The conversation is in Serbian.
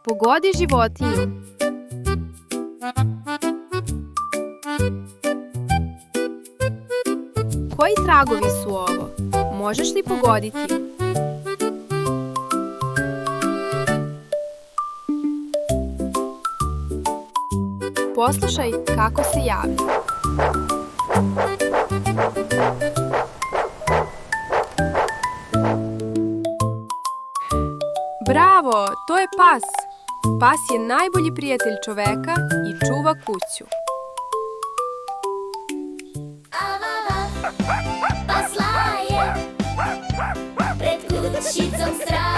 Pogodi životinju. Koji tragovi su ovo? Možeš li pogoditi? Poslušaj kako se javlja. Bravo, to je pas. Pas je najbolji prijatelj čoveka i čuva kuću. Pas laje pred kućicom straže.